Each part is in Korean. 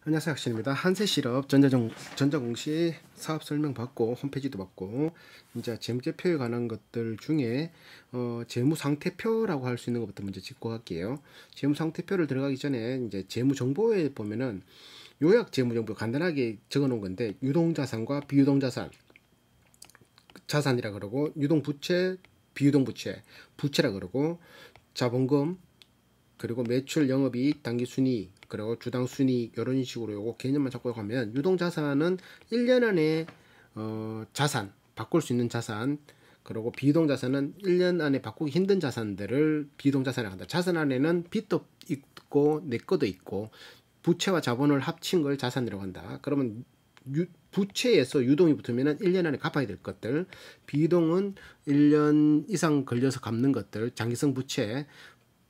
안녕하세요, 학신입니다. 한세실업 전자공시 사업 설명 받고 홈페이지도 받고 이제 재무제표에 관한 것들 중에 재무상태표라고 할 수 있는 것부터 먼저 짚고 갈게요. 재무상태표를 들어가기 전에 이제 재무정보에 보면은 요약 재무정보 간단하게 적어놓은 건데 유동자산과 비유동자산 자산이라 그러고 유동부채, 비유동부채, 부채라 그러고 자본금 그리고 매출, 영업이익, 당기순이익, 그리고 주당순이익 이런 식으로 요거 개념만 잡고 가면 유동자산은 1년 안에 자산, 바꿀 수 있는 자산, 그리고 비유동자산은 1년 안에 바꾸기 힘든 자산들을 비유동자산이라고 한다. 자산 안에는 빚도 있고 내 거도 있고 부채와 자본을 합친 걸 자산이라고 한다. 그러면 부채에서 유동이 붙으면 1년 안에 갚아야 될 것들, 비유동은 1년 이상 걸려서 갚는 것들, 장기성 부채,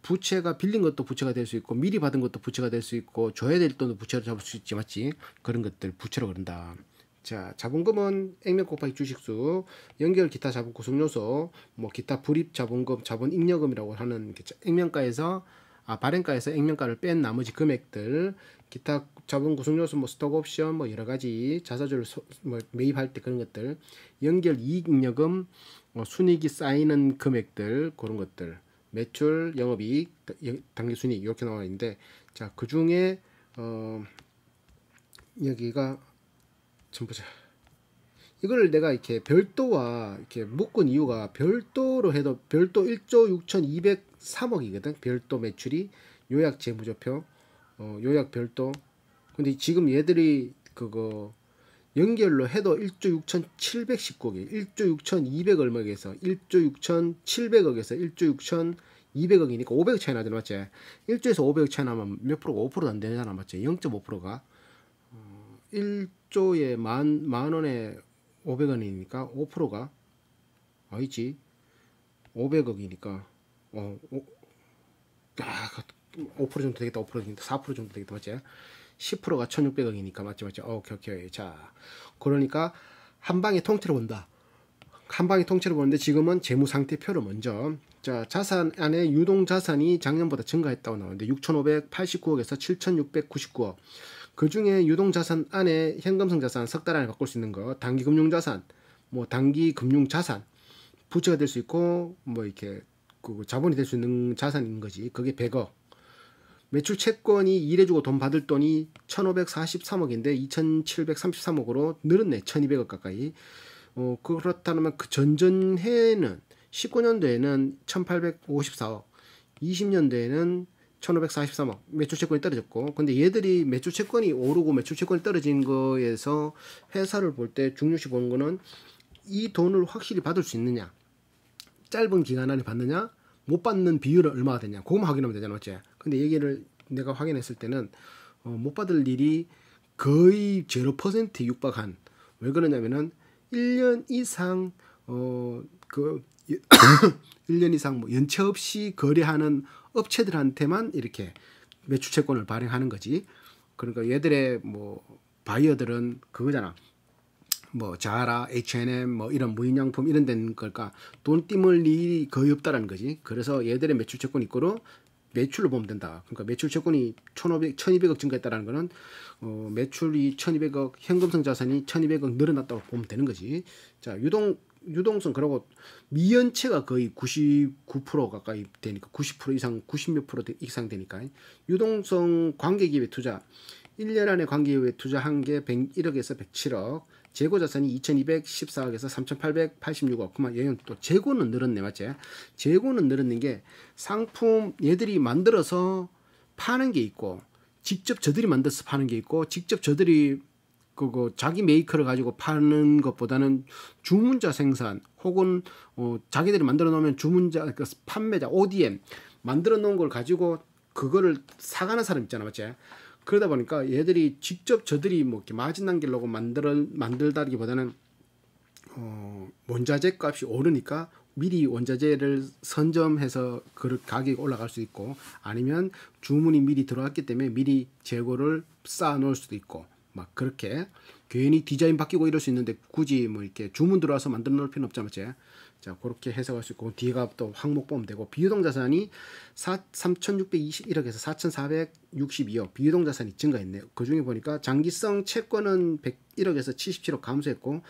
부채가 빌린 것도 부채가 될 수 있고 미리 받은 것도 부채가 될 수 있고 줘야 될 돈도 부채로 잡을 수 있지, 맞지? 그런 것들 부채로 그런다. 자, 자본금은 액면 곱하기 주식수, 연결 기타 자본 구성요소, 뭐 기타 불입 자본금, 자본 잉여금이라고 하는 액면가에서 발행가에서 액면가를 뺀 나머지 금액들, 기타 자본 구성요소, 뭐 스톡 옵션, 뭐 여러 가지 자사주를 뭐 매입할 때 그런 것들, 연결 이익 잉여금, 순이익이 쌓이는 금액들 그런 것들. 매출, 영업이익, 당기순이익 이렇게 나와 있는데, 자, 그 중에 여기가 전부자. 이걸 내가 이렇게 별도와 이렇게 묶은 이유가 별도로 해도 별도 1조 6,203억이거든. 별도 매출이 요약 재무제표, 요약 별도. 근데 지금 얘들이 그거 연결로 해도 1조 6,719억이 1조 6,200 얼마에서 1조 6,700억에서 1조 6,200억이니까 500억 차이 나잖아, 맞지? 1조에서 500억 차이 나면 몇 프로가 5%도 안 되잖아, 맞지? 0.5%가 1조에 만 원에 500원이니까 5%가 아니지, 500억이니까 5% 정도 되겠다. 5% 정도, 4% 정도 되겠다, 맞지? 10%가 1,600억이니까 맞지? 오케이. 자, 그러니까 한 방에 통째로 본다. 한 방에 통째로 보는데 지금은 재무상태표를 먼저. 자, 자산 안에 유동자산이 작년보다 증가했다고 나오는데 6,589억에서 7,699억. 그 중에 유동자산 안에 현금성 자산, 석 달 안에 바꿀 수 있는 거, 단기금융자산, 뭐 단기금융자산, 부채가 될 수 있고 뭐 이렇게 그 자본이 될 수 있는 자산인 거지. 그게 100억. 매출 채권이 일해주고 돈 받을 돈이 1,543억인데 2,733억으로 늘었네. 1,200억 가까이. 그렇다면 그 전전해에는 19년도에는 1,854억, 20년도에는 1,543억 매출 채권이 떨어졌고, 근데 얘들이 매출 채권이 오르고 매출 채권이 떨어진 거에서 회사를 볼 때 중요시 보는 거는 이 돈을 확실히 받을 수 있느냐, 짧은 기간 안에 받느냐, 못 받는 비율은 얼마가 되냐, 그거만 확인하면 되잖아, 맞지? 근데 얘기를 내가 확인했을 때는 못 받을 일이 거의 0%에 육박한. 왜 그러냐면은 1년 이상 1년 이상 뭐 연체 없이 거래하는 업체들한테만 이렇게 매출 채권을 발행하는 거지. 그러니까 얘들의 뭐 바이어들은 그거잖아. 뭐 자라, H&M 뭐 이런 무인양품 이런 데는 걸까 돈 띄물 일이 거의 없다라는 거지. 그래서 얘들의 매출 채권 이꼬로 매출로 보면 된다. 그러니까 매출 채권이 1,200억 증가했다라는 거는 매출이 1,200억, 현금성 자산이 1,200억 늘어났다고 보면 되는 거지. 자, 유동성, 그리고 미연체가 거의 99% 가까이 되니까 90% 이상, 90몇 프로 이상 되니까 유동성 관계기업에 투자 1년 안에 관계기업에 투자한 게 101억에서 107억, 재고자산이 2,214억에서 3,886억. 그만 얘는 또 재고는 늘었네, 맞지? 재고는 늘었는 게 상품 얘들이 만들어서 파는 게 있고, 직접 저들이 만들어서 파는 게 있고, 직접 저들이 그거 자기 메이커를 가지고 파는 것보다는 주문자 생산 혹은 자기들이 만들어 놓으면 주문자, 그 판매자 ODM 만들어 놓은 걸 가지고 그거를 사가는 사람 있잖아, 맞지? 그러다 보니까 얘들이 직접 저들이 뭐 이렇게 마진 남기려고 만들다기보다는 원자재 값이 오르니까 미리 원자재를 선점해서 그 가격이 올라갈 수 있고, 아니면 주문이 미리 들어왔기 때문에 미리 재고를 쌓아 놓을 수도 있고, 막 그렇게 괜히 디자인 바뀌고 이럴 수 있는데 굳이 뭐 이렇게 주문 들어와서 만들어 놓을 필요는 없잖아, 맞지? 자, 그렇게 해석할 수 있고 뒤가 또 항목 보면 되고 비유동 자산이 3,621억에서 4,462억 비유동 자산이 증가했네요. 그 중에 보니까 장기성 채권은 101억에서 77억 감소했고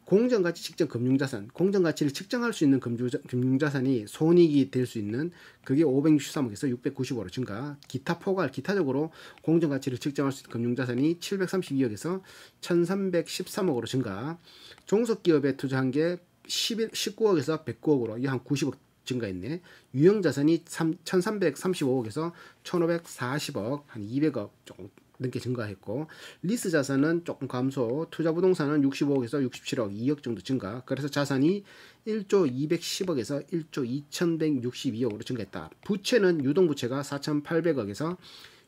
공정가치 측정 금융자산, 공정가치를 측정할 수 있는 금융자산이 손익이 될 수 있는 그게 563억에서 695로 증가. 기타 포괄, 기타적으로 공정가치를 측정할 수 있는 금융자산이 732억에서 1313억으로 증가. 종속기업에 투자한 게 19억에서 109억으로 이 한 90억 증가했네. 유형자산이 1335억에서 1540억, 한 200억 조금 넘게 증가했고 리스 자산은 조금 감소, 투자 부동산은 65억에서 67억, 2억 정도 증가. 그래서 자산이 1조 210억에서 1조 2162억으로 증가했다. 부채는 유동부채가 4,800억에서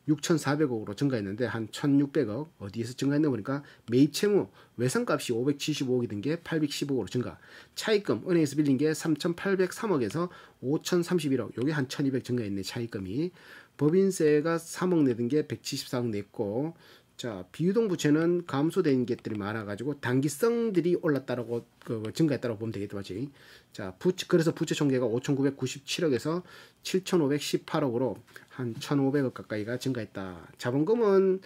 6,400억으로 증가했는데 한 1,600억 어디에서 증가했나 보니까 매입채무 외상값이 575억이 된 게 810억으로 증가. 차입금 은행에서 빌린 게 3,803억에서 5,031억 요게 한 1,200 증가했네. 차입금이. 법인세가 3억 내던 게 174억 냈고 자 비유동 부채는 감소된 것들이 많아가지고 단기성들이 올랐다라고 증가했다고 보면 되겠다 맞지? 자 그래서 부채 총계가 5,997억에서 7,518억으로 한 1,500억 가까이가 증가했다. 자본금은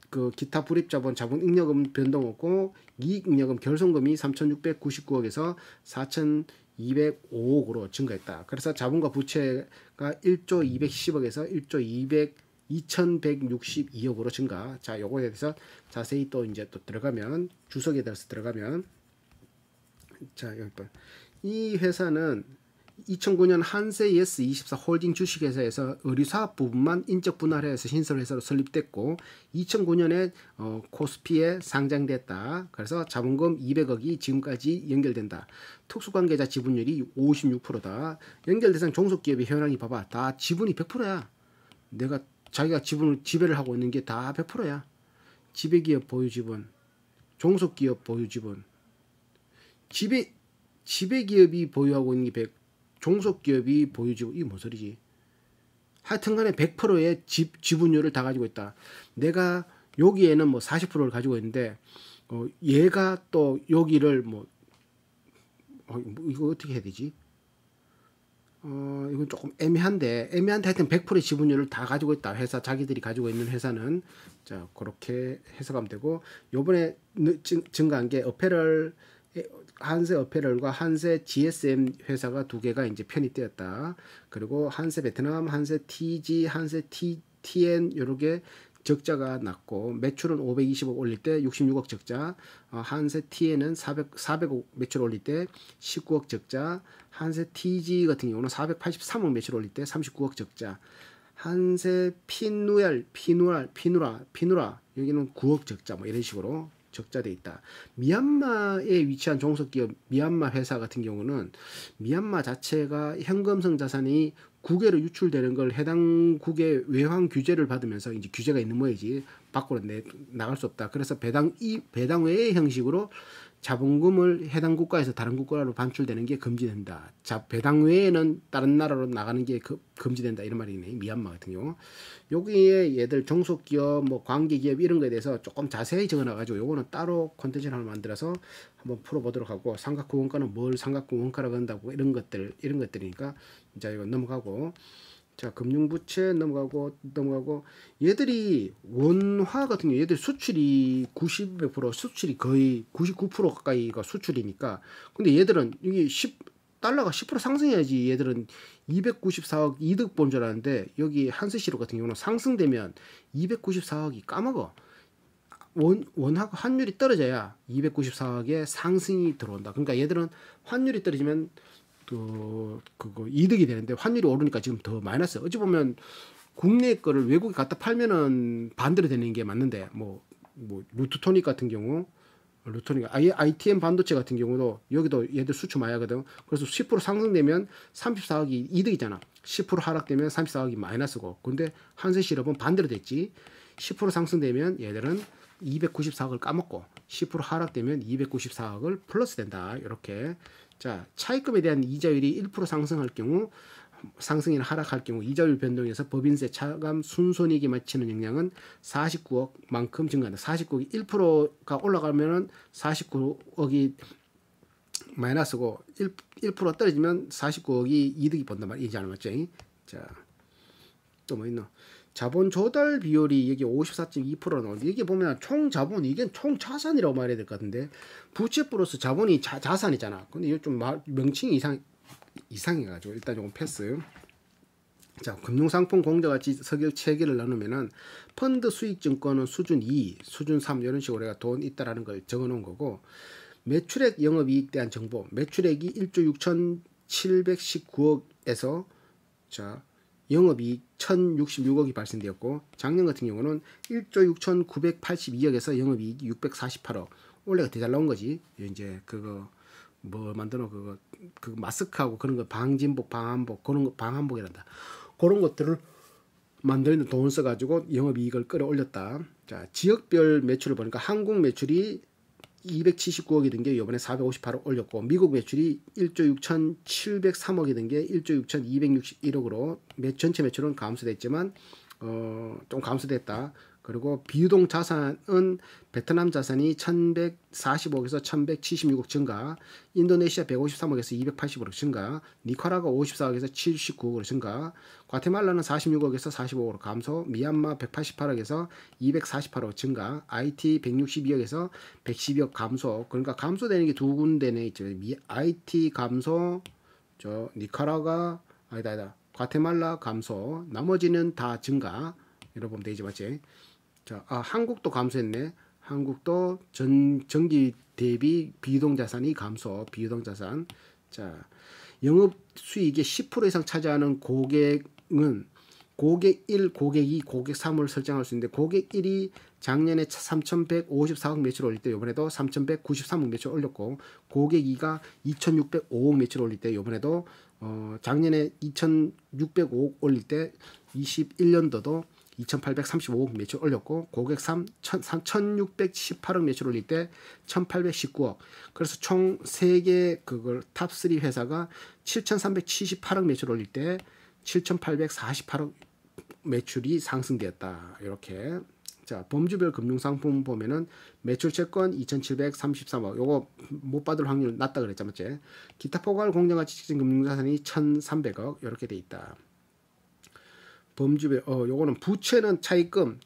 그 기타 불입자본 자본잉여금 변동 없고 이익잉여금 결손금이 3,699억에서 4,205억으로 증가했다. 그래서 자본과 부채가 1조 210억에서 1조 2,162억으로 증가. 자, 요거에 대해서 자세히 또 이제 또 들어가면 주석에 대해서 들어가면 자, 여기 이 회사는 2009년 한세 ES24 홀딩 주식회사에서 의류사업 부분만 인적 분할해서 신설회사로 설립됐고 2009년에 코스피에 상장됐다. 그래서 자본금 200억이 지금까지 연결된다. 특수관계자 지분율이 56%다. 연결대상 종속기업의 현황이 봐봐. 다 지분이 100%야. 내가 자기가 지배를 하고 있는 게 다 100%야. 지배기업 보유지분, 종속기업 보유지분, 지배기업이 보유하고 있는 게 100, 종속기업이 보유지분, 이게 뭔 소리지? 하여튼간에 100%의 지분율을 다 가지고 있다. 내가 여기에는 뭐 40%를 가지고 있는데 얘가 또 여기를 이거 어떻게 해야 되지? 이건 조금 애매한데 하여튼 100%의 지분율을 다 가지고 있다. 회사 자기들이 가지고 있는 회사는 자 그렇게 해석하면 되고 요번에 증가한 게 어페럴 한세 어페럴과 한세 GSM 회사가 두 개가 이제 편입되었다. 그리고 한세 베트남, 한세 TG, 한세 TN 요렇게 적자가 났고 매출은 520억 올릴 때 66억 적자, 한세 TN은 400억 매출 올릴 때 19억 적자, 한세 TG 같은 경우는 483억 매출 올릴 때 39억 적자, 한세 피누라 여기는 9억 적자 뭐 이런 식으로 적자돼 있다. 미얀마에 위치한 종속기업 미얀마 회사 같은 경우는 미얀마 자체가 현금성 자산이 국외로 유출되는 걸 해당 국의 외환 규제를 받으면서 이제 규제가 있는 모양이지 밖으로 나갈 수 없다. 그래서 배당 외의 형식으로 자본금을 해당 국가에서 다른 국가로 반출되는 게 금지된다. 자, 배당 외에는 다른 나라로 나가는 게 금지된다. 이런 말이네. 미얀마 같은 경우. 여기에 얘들 종속기업, 뭐 관계기업 이런 거에 대해서 조금 자세히 적어놔가지고 요거는 따로 콘텐츠를 하나 만들어서 한번 풀어보도록 하고 삼각형 원가는 뭘 삼각형 원가라고 한다고 이런 것들이니까 이제 이거 넘어가고 자 금융부채 넘어가고 얘들이 원화 같은 경우 얘들 수출이 90% 수출이 거의 99% 가까이가 수출이니까 근데 얘들은 이게 달러가 10% 상승해야지 얘들은 294억 이득 본 줄 알았는데 여기 한세시로 같은 경우는 상승되면 294억이 까먹어. 원하고 환율이 떨어져야 294억의 상승이 들어온다. 그러니까 얘들은 환율이 떨어지면 그거 이득이 되는데 환율이 오르니까 지금 더 마이너스. 어찌 보면 국내 거를 외국에 갖다 팔면은 반대로 되는 게 맞는데 뭐 루트토닉 같은 경우 루트토닉 ITM 반도체 같은 경우도 여기도 얘들 수출 많이 하거든. 그래서 10% 상승되면 34억이 이득이잖아. 10% 하락되면 34억이 마이너스고. 근데 한세실업은 반대로 됐지. 10% 상승되면 얘들은 294억을 까먹고 10% 하락되면 294억을 플러스 된다. 이렇게. 자, 차입금에 대한 이자율이 1% 상승할 경우 상승이나 하락할 경우 이자율 변동에서 법인세 차감 순손익에 미치는 영향은 49억만큼 증가한다. 49억이 1%가 올라가면은 49억이 마이너스고 1% 떨어지면 49억이 이득이 본단 말이지 않았죠? 자, 또 뭐 있노? 자본 조달 비율이 여기 54.2% 나오는데 여기 보면 총 자본 이게 총 자산이라고 말해야 될 것 같은데 부채 플러스 자본이 자산이잖아. 근데 이거 좀 명칭이 이상해가지고 일단 조금 패스. 자, 금융상품 공제가치 서격 체계를 나누면은 펀드 수익증권은 수준 2, 수준 3 이런 식으로 내가 돈 있다라는 걸 적어놓은 거고 매출액 영업이익 대한 정보 매출액이 1조 6,719억에서 자 영업이익 1,066억이 발생되었고 작년 같은 경우는 1조 6,982억에서 영업이익이 648억 원래가 되게 잘 나온 거지. 이제 그거 뭐 만드노 그거 마스크하고 그런 거 방진복 방한복 그런 거 방한복이란다. 그런 것들을 만드는 돈을 써가지고 영업이익을 끌어올렸다. 자, 지역별 매출을 보니까 한국 매출이 279억이 된 게 이번에 458억 올렸고 미국 매출이 1조 6,703억이 된 게 1조 6,261억으로 전체 매출은 감소됐지만 좀 감소됐다. 그리고 비유동 자산은 베트남 자산이 1,140억에서 1,176억 증가, 인도네시아 153억에서 280억으로 증가, 니카라과 54억에서 79억으로 증가, 과테말라는 46억에서 45억으로 감소, 미얀마 188억에서 248억 증가, IT 162억에서 112억 감소. 그러니까 감소되는 게 두 군데네 있죠. IT 감소, 니카라과 아니다. 과테말라 감소, 나머지는 다 증가. 이렇게 보면 되지 맞지? 자, 한국도 감소했네. 한국도 전기 대비 비유동 자산이 감소. 비유동 자산. 자, 영업 수익의 10% 이상 차지하는 고객은 고객 1, 고객 2, 고객 3을 설정할 수 있는데 고객 1이 작년에 3,154억 매출 올릴 때 이번에도 3,193억 매출 올렸고 고객 2가 2,605억 매출 올릴 때 이번에도 작년에 2,605억 올릴 때 21년도도 2,835억 매출 올렸고 고객 3 1,618억 매출 올릴 때 1,819억. 그래서 총 3개 그걸 탑3 회사가 7,378억 매출 올릴 때 7,848억 매출이 상승되었다. 이렇게. 자, 범주별 금융상품 보면은 매출 채권 2,733억. 요거 못 받을 확률 낮다 그랬죠, 맞지? 기타 포괄 공정가치 측정 금융자산이 1,300억 이렇게 돼 있다. 범주별 요거는 부채는 차입금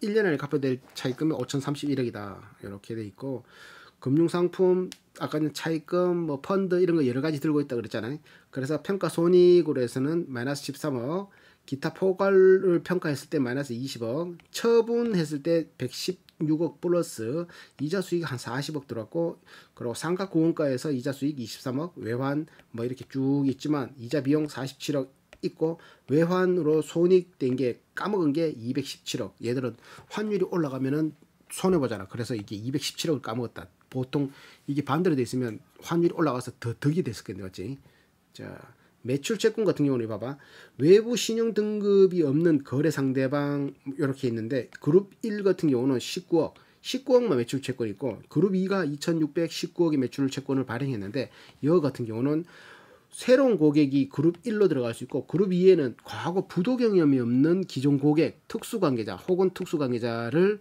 1년 안에 갚아야 될 차입금이 5,031억이다. 이렇게 돼 있고 금융상품 아까는 차입금 뭐 펀드 이런 거 여러 가지 들고 있다 그랬잖아요. 그래서 평가 손익으로 해서는 마이너스 13억, 기타 포괄을 평가했을 때 마이너스 20억, 처분했을 때 116억 플러스 이자 수익 한 40억 들어왔고 그리고 상가 구원가에서 이자 수익 23억, 외환 뭐 이렇게 쭉 있지만 이자 비용 47억 있고 외환으로 손익된 게 까먹은 게 217억. 얘들은 환율이 올라가면은 손해 보잖아. 그래서 이게 217억을 까먹었다. 보통 이게 반대로 돼 있으면 환율이 올라가서 더 덕이 됐을 건데 맞지? 자, 매출 채권 같은 경우는 봐봐. 외부 신용 등급이 없는 거래 상대방 이렇게 있는데 그룹 1 같은 경우는 19억만 매출 채권이 있고 그룹 2가 2,619억의 매출 채권을 발행했는데 이거 같은 경우는 새로운 고객이 그룹 1로 들어갈 수 있고 그룹 2에는 과거 부도 경험이 없는 기존 고객, 특수관계자 혹은 특수관계자를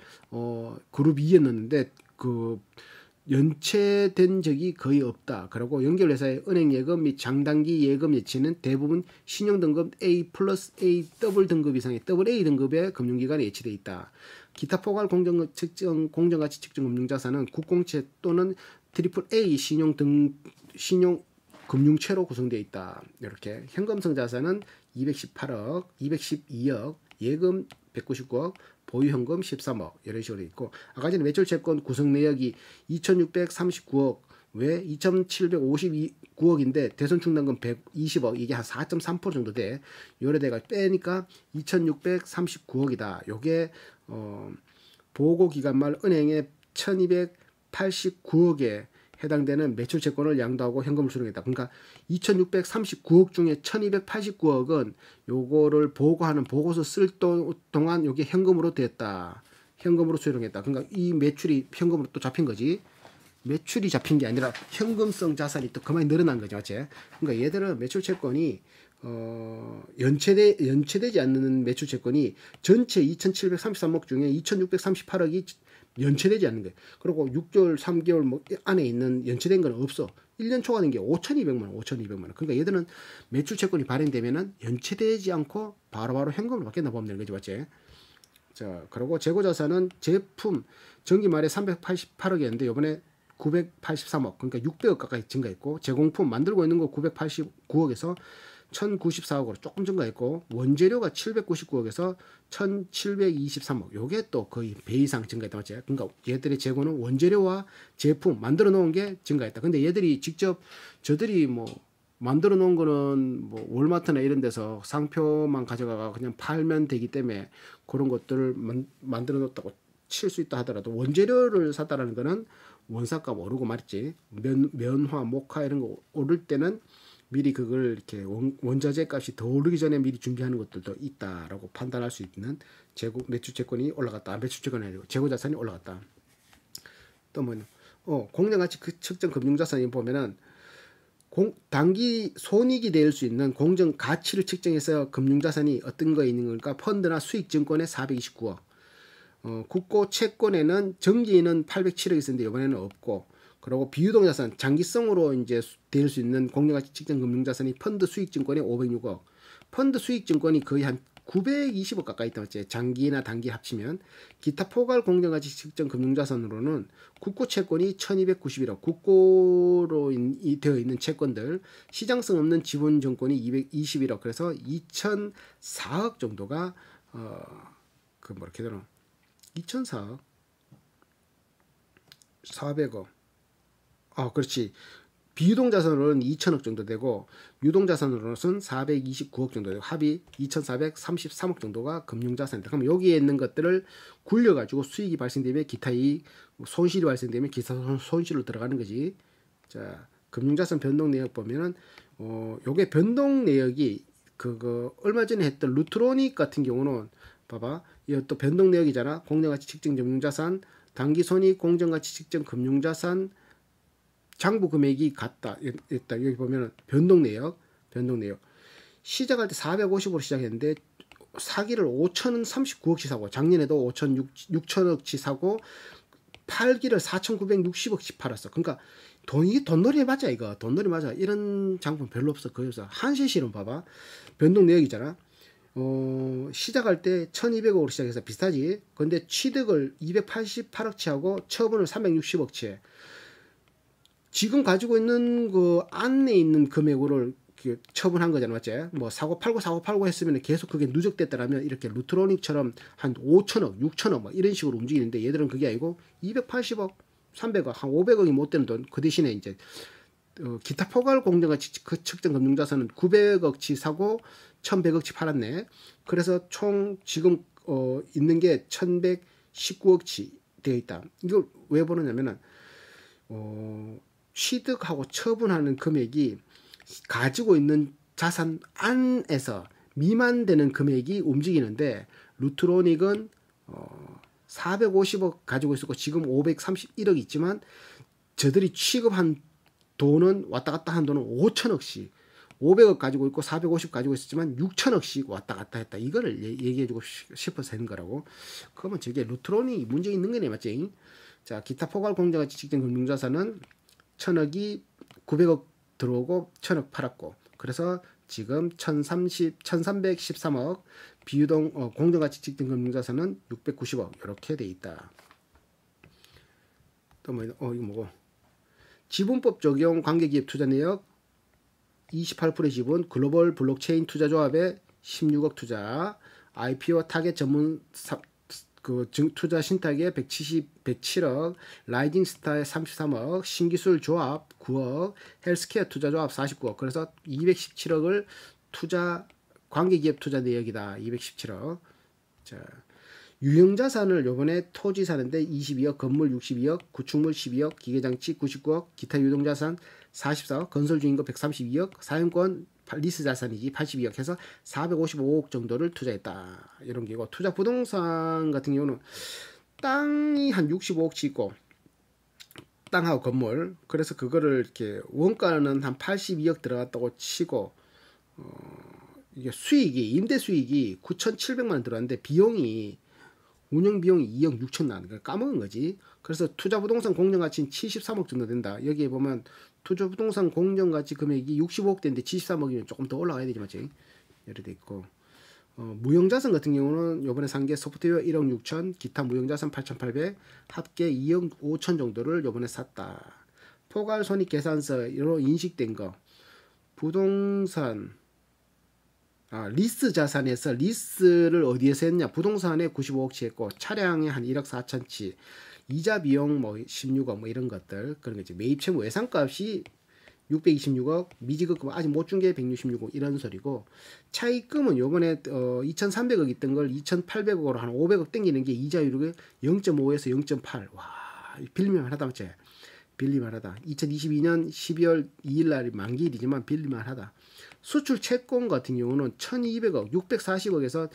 그룹 2에 넣는데 그 연체된 적이 거의 없다. 그리고 연결회사의 은행 예금 및 장단기 예금 예치는 대부분 신용등급 A 플러스 A 더블 등급 이상의 더블 A 등급의 금융기관에 예치되어 있다. 기타 포괄 공정가치 측정 금융자산은 국공채 또는 트리플 A 신용 금융채로 구성되어 있다. 이렇게 현금성 자산은 218억, 212억, 예금 199억, 보유현금 13억 이런 식으로 있고 아까 전에 매출채권 구성 내역이 2,639억 왜 2,759억인데 대손충당금 120억 이게 한 4.3% 정도 돼. 요래대가 빼니까 2,639억이다. 요게 보고기간 말 은행에 1,289억에 해당되는 매출 채권을 양도하고 현금을 수령했다. 그러니까 2,639억 중에 1,289억은 요거를 보고하는 보고서 쓸 동안 요게 현금으로 됐다. 현금으로 수령했다. 그러니까 이 매출이 현금으로 또 잡힌 거지. 매출이 잡힌 게 아니라 현금성 자산이 또 그만이 늘어난 거죠. 맞지? 그러니까 얘들은 매출 채권이 연체되지 않는 매출 채권이 전체 2,733억 중에 2,638억이 연체되지 않는 거예요. 그리고 6개월, 3개월 뭐 안에 있는 연체된 건 없어. 1년 초과된 게 5,200만 원, 5,200만 원. 그러니까 얘들은 매출 채권이 발행되면은 연체되지 않고 바로바로 현금으로 바뀌나 보면 되는 거지, 맞지? 자, 그리고 재고자산은 제품 전기 말에 388억이었는데 이번에 983억, 그러니까 600억 가까이 증가했고, 제공품 만들고 있는 거 989억에서 1094억으로 조금 증가했고, 원재료가 799억에서 1723억, 요게 또 거의 배 이상 증가했다, 맞지? 그러니까 얘들의 재고는 원재료와 제품 만들어 놓은 게 증가했다. 근데 얘들이 직접 저들이 뭐 만들어 놓은 거는 뭐 월마트나 이런 데서 상표만 가져가가 그냥 팔면 되기 때문에 그런 것들을 만들어 놓았다고 칠 수 있다 하더라도, 원재료를 샀다라는 거는 원사값 오르고 말이지, 면화, 목화 이런 거 오를 때는 미리 그걸 이렇게 원자재 값이 더 오르기 전에 미리 준비하는 것들도 있다라고 판단할 수 있는 매출 채권이 올라갔다. 매출 채권이 아니고 재고 자산이 올라갔다. 또 뭐냐? 공정가치 측정 금융자산이 보면은 단기 손익이 될 수 있는 공정 가치를 측정해서 금융자산이 어떤 거에 있는 걸까? 펀드나 수익증권에 429억. 국고 채권에는 정기는 807억 있었는데 이번에는 없고, 그리고 비유동자산 장기성으로 이제 될 수 있는 공정가치 측정 금융자산이 펀드 수익증권에 506억. 펀드 수익증권이 거의 한 920억 가까이 있다 맞지? 장기나 단기 합치면. 기타 포괄 공정가치 측정 금융자산으로는 국고 채권이 1291억, 국고로 되어 있는 채권들, 시장성 없는 지분증권이 221억, 그래서 2004억 정도가 그 뭐렇게 되나? 2004억 400억. 그렇지. 비유동자산으로는 2천억 정도 되고, 유동자산으로는 429억 정도 되고, 합이 2,433억 정도가 금융자산이다. 그럼 여기에 있는 것들을 굴려가지고 수익이 발생되면 기타 이익, 손실이 발생되면 기타 손실로 들어가는 거지. 자, 금융자산 변동 내역 보면은 요게 변동 내역이 그거 얼마 전에 했던 루트로닉 같은 경우는 봐봐, 이것도 변동 내역이잖아. 공정가치 측정 금융자산, 단기손익 공정가치 측정 금융자산, 장부 금액이 같다. 여기 보면 변동 내역. 시작할 때 450으로 시작했는데 사기를 5,039억치 사고, 작년에도 6천억치 사고, 팔기를 4,960억치 팔았어. 그러니까 돈놀이 맞아, 이거. 돈놀이 맞아. 이런 장품 별로 없어. 거의 없어. 한실실은 봐봐. 변동 내역이잖아. 시작할 때 1,200억으로 시작해서 비슷하지. 근데 취득을 288억치 하고 처분을 360억치에. 지금 가지고 있는 그 안에 있는 금액으로를 처분한 거잖아, 맞지? 뭐 사고 팔고 했으면 계속 그게 누적됐다라면 이렇게 루트로닉처럼 한 5천억, 6천억 막 이런 식으로 움직이는데, 얘들은 그게 아니고 280억, 300억, 한 500억이 못 되는 돈. 그 대신에 이제 기타 포괄 공정가치 그 측정 금융자산은 900억치 사고 1,100억치 팔았네. 그래서 총 지금 있는 게 1,119억치 되어 있다. 이걸 왜 보느냐면은 취득하고 처분하는 금액이 가지고 있는 자산 안에서 미만되는 금액이 움직이는데, 루트로닉은 450억 가지고 있었고 지금 531억 있지만 저들이 취급한 돈은 왔다 갔다 한 돈은 5천억씩, 500억 가지고 있고 450 가지고 있었지만 6천억씩 왔다 갔다 했다. 이거를 얘기해주고 싶어서 하는 거라고. 그러면 저게 루트로닉이 문제 있는 거네, 맞지? 자, 기타 포괄 공정가치 측정 금융자산은 1,000억이 900억 들어오고 1,000억 팔았고, 그래서 지금 1,313억, 비유동 공정가치 측정 금융자산은 690억 이렇게 돼 있다. 또 뭐 이거 뭐고? 지분법 적용 관계기업 투자 내역 28%의 지분, 글로벌 블록체인 투자조합에 16억 투자, IPO 타겟 전문 투자 신탁에 107억, 라이징 스타에 33억, 신기술 조합 9억, 헬스케어 투자조합 49억. 그래서 217억을 관계기업 투자 내역이다. 217억. 자, 유형자산을 요번에 토지 사는데 22억, 건물 62억, 구축물 12억, 기계장치 99억, 기타 유동자산 44억, 건설주인거 132억, 사용권 리스 자산이지 82억 해서 455억 정도를 투자했다. 이런 게고, 투자 부동산 같은 경우는 땅이 한 65억치 있고, 땅하고 건물, 그래서 그거를 이렇게 원가는 한 82억 들어갔다고 치고 이게 수익이 임대 수익이 9,700만 원 들어왔는데 비용이 운영 비용이 2억 6천 나왔는 거야. 까먹은 거지. 그래서 투자 부동산 공정 가치는 73억 정도 된다. 여기에 보면 투자 부동산 공정 가치 금액이 65억 대인데 73억이면 조금 더 올라가야 되지 맞지? 이렇게 돼 있고. 무형자산 같은 경우는 요번에 산 게 소프트웨어 1억 6천, 기타 무형자산 8,800, 합계 2억 5천 정도를 요번에 샀다. 포괄손익계산서로 인식된 거. 부동산 리스 자산에서 리스를 어디에서 했냐? 부동산에 95억치 했고 차량에 한 1억 4천치, 이자 비용 뭐 16억 뭐 이런 것들 그런 거지. 매입 채무 외상값이 626억, 미지급금 아직 못 준 게 166억 이런 소리고 차입금은 요번에 2,300억 있던 걸 2,800억으로 한 500억 땡기는 게 이자율이 0.5에서 0.8. 와, 빌리만 하다 맞지? 빌리만 하다. 2022년 12월 2일 날이 만기일이지만 빌리만 하다. 수출 채권 같은 경우는 1,200억, 640억에서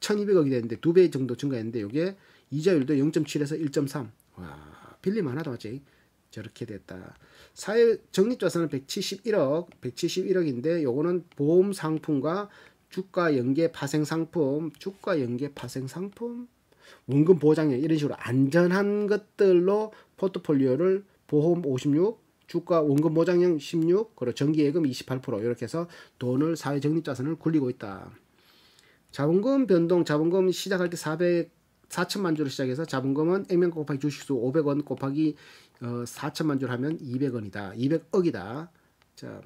1,200억이 됐는데 2배 정도 증가했는데 이게 이자율도 0.7에서 1.3. 와, 빌리만 하다 맞지? 저렇게 됐다. 사회 적립자산은 171억인데 요거는 보험 상품과 주가 연계 파생 상품, 원금 보장형 이런 식으로 안전한 것들로 포트폴리오를 보험 56, 주가 원금 보장형 16, 그리고 정기예금 28% 이렇게 해서 돈을 사회 적립자산을 굴리고 있다. 자본금 변동, 자본금 시작할 때 4천만 주로 시작해서 자본금은 액면 곱하기 주식수 500원 곱하기 4천만 주를 하면 200원이다. 200억이다. 자,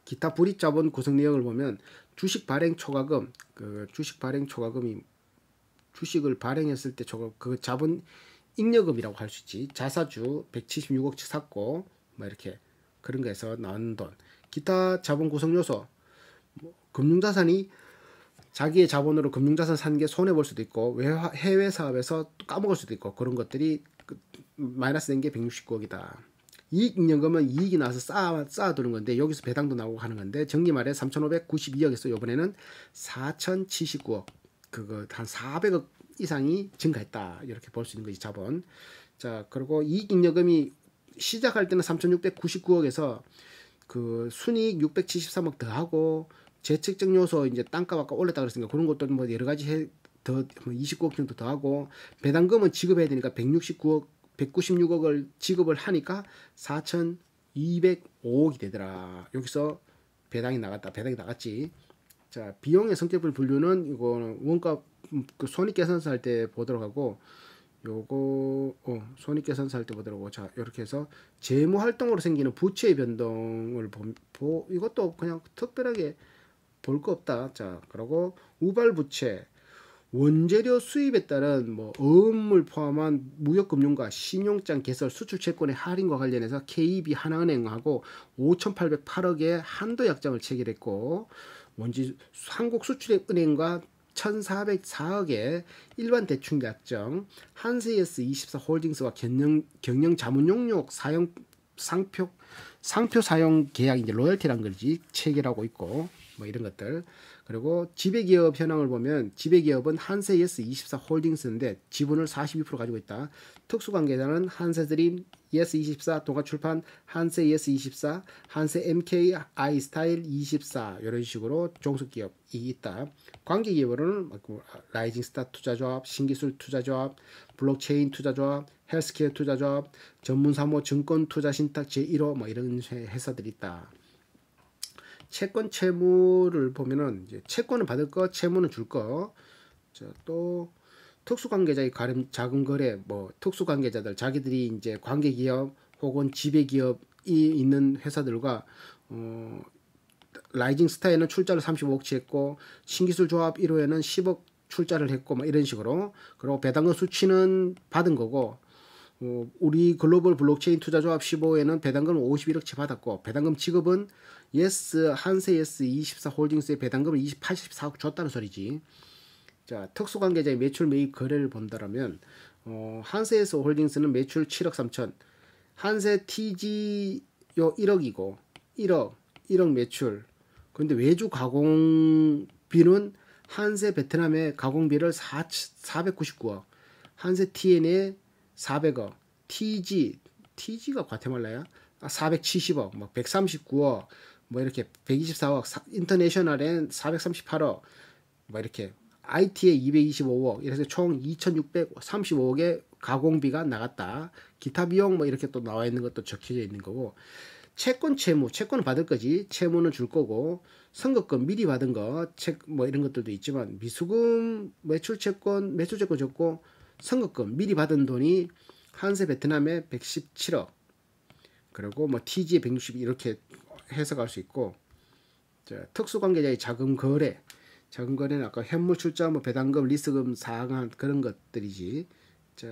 기타 불입 자본 구성 내역을 보면 주식 발행 초과금, 주식 발행 초과금이 주식을 발행했을 때 그 자본 잉여금이라고 할 수 있지. 자사주 176억치 샀고 뭐 이렇게 그런 거에서 나온 돈. 기타 자본 구성 요소, 금융자산이 자기의 자본으로 금융자산 산 게 손해 볼 수도 있고 해외 사업에서 까먹을 수도 있고 그런 것들이 마이너스 된 게 169억이다. 이익잉여금은 이익이 나서 쌓아두는 건데 여기서 배당도 나오고 하는 건데 정기 말에 3,592억에서 이번에는 4,079억 그거 한 400억 이상이 증가했다. 이렇게 볼 수 있는 거지 자본. 자 그리고 이익잉여금이 시작할 때는 3,699억에서 그 순이익 673억 더하고 재측정 요소 이제 땅값 아까 올렸다 그랬으니까 그런 것도 뭐 여러 가지 더 29억 정도 더하고 배당금은 지급해야 되니까 196억을 지급을 하니까 4,205억이 되더라. 여기서 배당이 나갔지. 자 비용의 성격별 분류는 이거는 원가 그 손익계산서 할 때 보도록 하고 요거 손익계산서 할 때 보도록 하고 자 이렇게 해서 재무활동으로 생기는 부채의 변동을 이것도 그냥 특별하게 볼 거 없다. 자 그리고 우발부채 원재료 수입에 따른 뭐 어음을 포함한 무역금융과 신용장 개설 수출채권의 할인과 관련해서 KB 하나은행하고 5,808억의 한도 약정을 체결했고 한국수출은행과 1,404억의 일반 대출 약정, 한세이에스 24 홀딩스와 경영 자문용역 상표 사용 계약 이제 로열티란 거지 체결하고 있고 뭐 이런 것들. 그리고 지배기업 현황을 보면 지배기업은 한세이에스 24 홀딩스인데 지분을 42% 가지고 있다. 특수관계자는 한세드림, 예스24, 동아출판, 한세이에스 24, 한세 MK 아이스타일 24 이런 식으로 종속기업이 있다. 관계기업으로는 라이징스타 투자조합, 신기술 투자조합, 블록체인 투자조합, 헬스케어 투자조합, 전문사무 증권투자신탁 제1호 뭐 이런 회사들이 있다. 채권 채무를 보면은 이제 채권은 받을 거, 채무는 줄 거. 자, 또 특수관계자의 자금 거래, 뭐 특수관계자들 자기들이 이제 관계기업 혹은 지배기업이 있는 회사들과 라이징 스타에는 출자를 35억치 했고 신기술조합 1호에는 10억 출자를 했고 막 이런 식으로. 그리고 배당금 수치는 받은 거고 우리 글로벌 블록체인 투자조합 15에는 배당금을 51억치 받았고 배당금 지급은 한세예스 24 홀딩스의 배당금을 84억 줬다는 소리지. 자, 특수관계자의 매출 매입 거래를 본다라면 한세예스 홀딩스는 매출 7억 3천, 한세 TG 요 1억이고 1억 매출. 그런데 외주 가공비는 한세 베트남의 가공비를 499억, 한세 TN에 400억, TG가 과테말라야 470억, 뭐 139억, 뭐 이렇게 124억, 인터내셔널엔 438억, 뭐 이렇게 IT에 225억, 이래서 총 2,635억의 가공비가 나갔다. 기타 비용 뭐 이렇게 또 나와 있는 것도 적혀져 있는 거고, 채권 채무, 채권은 받을 거지, 채무는 줄 거고, 선거금 미리 받은 거, 뭐 이런 것들도 있지만 미수금, 매출채권 줬고, 선거금 미리 받은 돈이 한세 베트남에 117억, 그리고 뭐 TG에 160 이렇게 해석할 수 있고, 자, 특수관계자의 자금 거래는 아까 현물 출자, 뭐 배당금, 리스금 사항한 그런 것들이지. 자,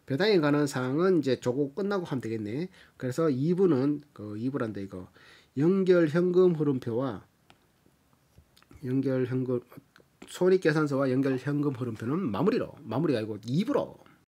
배당에 관한 사항은 이제 조금 끝나고 하면 되겠네. 그래서 2부는 2부란다 이거. 연결 현금 흐름표와 연결 현금 손익계산서와 연결 현금 흐름표는 마무리가 아니고 2부로